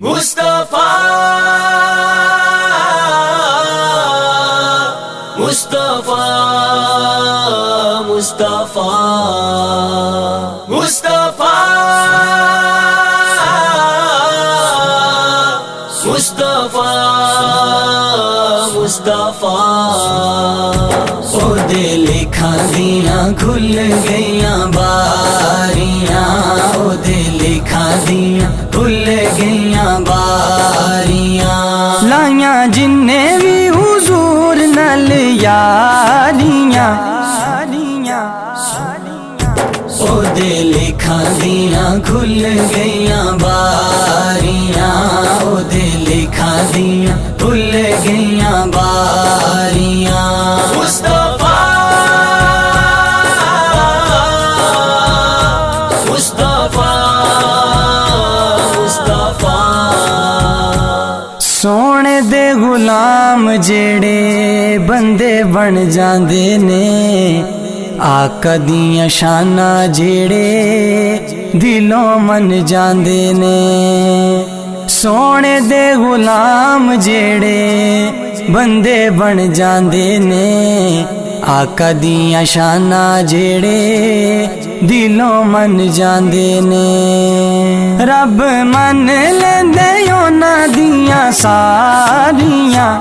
مصطفیٰ مصطفیٰ مصطفیٰ مصطفیٰ مصطفیٰ مصطفیٰ او دل کھاندیاں کھل گئیاں باریاں، او دل کھاندیاں کھل گئیاں باریاں، لائیاں جننے بھی حضور نال یاریاں، او دل کھاندیاں کھل گئیاں باریاں، او دل کھاندیاں کھل گئیاں باریاں، مصطفیٰ مصطفیٰ مصطفیٰ سونے دے غلام جڑے بندے بن جاندے نے، آقا دیاں شاناں جڑے دلوں من جاندے نے، سونے دے غلام جڑے بندے بن جاندے نے، آقا دیاں شاناں جڑے دلوں من جاندے نے، رب من لیندے انہاں دیاں ساریاں،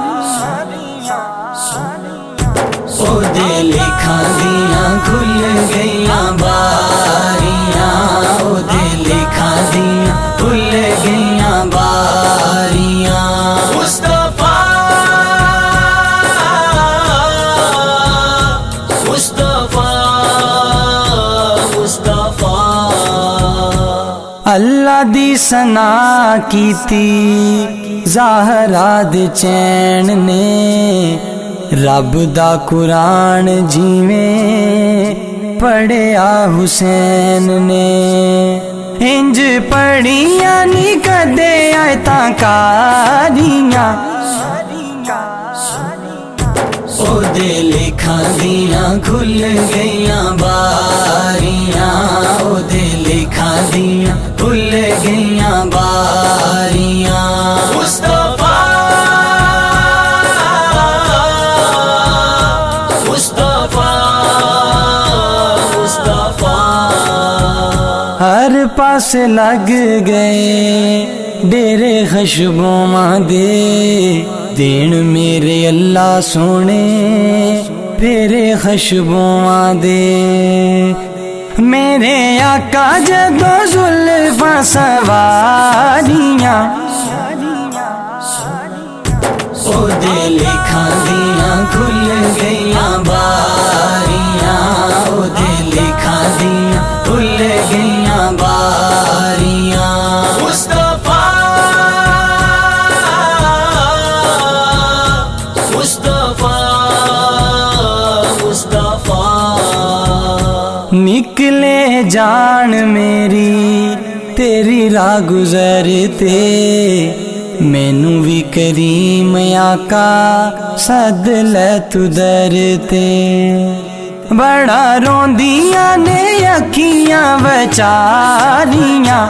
او دل کھاندیاں کھل گئیاں باریاں، او دل کھاندیاں کھل گئیاں باریاں، مصطفیٰ مصطفیٰ مصطفیٰ اللہ دی ثنا کیتی زہرا دے چین نے، رب دا قرآن جیویں پڑھیا حسین نے، انج پڑھیاں نی کدے آیتاں کاریاں، او دل کھاندیاں کھل گئیاں باریاں، او دل کھاندیاں کھل گئیاں باریاں، مصطفیٰ مصطفیٰ مصطفیٰ ہر پاس لگ گئے ڈیرے خشبوں دے، دین میرے اللہ سونے پھیرے خشبوں دے، میرے آقا جدو زلفاں سواریاں، او دل کھاندیاں کھل گئیاں باریاں، او دل کھاندیاں کھل گئیاں باریاں، مصطفیٰ مصطفیٰ مصطفیٰ نکلے جان میری تیری راہ گزرتے، مینوں بھی کریم آقا سد لے تو در تے، بڑا روندیاں نے اکھیاں وچاریاں،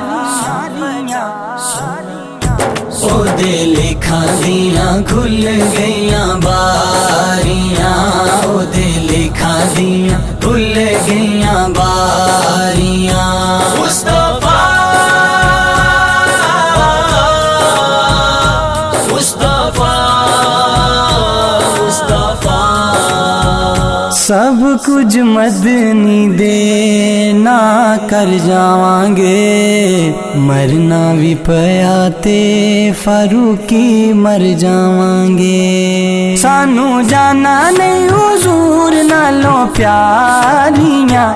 او دل کھاندیاں کھل گئیاں باریاں، او دل کھاندیاں کھل گئیاں باریاں، مصطفیٰ مصطفیٰ مصطفیٰ سب کچھ مدنی دے نا کر جاواں گے، مرنا بھی پیا تے فاروقی مر جاواں گے، سانو جانا نہیں حضور نالوں پیاریاں،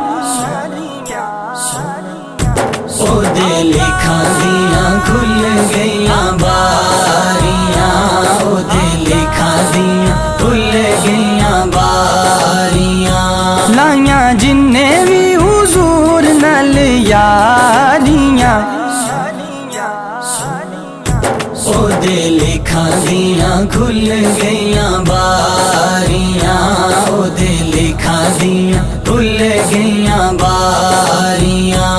او دل کھاندیاں کھل گئیاں باریاں، او دل کھاندیاں کھل گئیاں باریاں، لائیاں جننے بھی حضور نال یاریاں، او دل کھاندیاں کھل گئیاں باریاں، او دل کھاندیاں کھل گئیاں باریاں،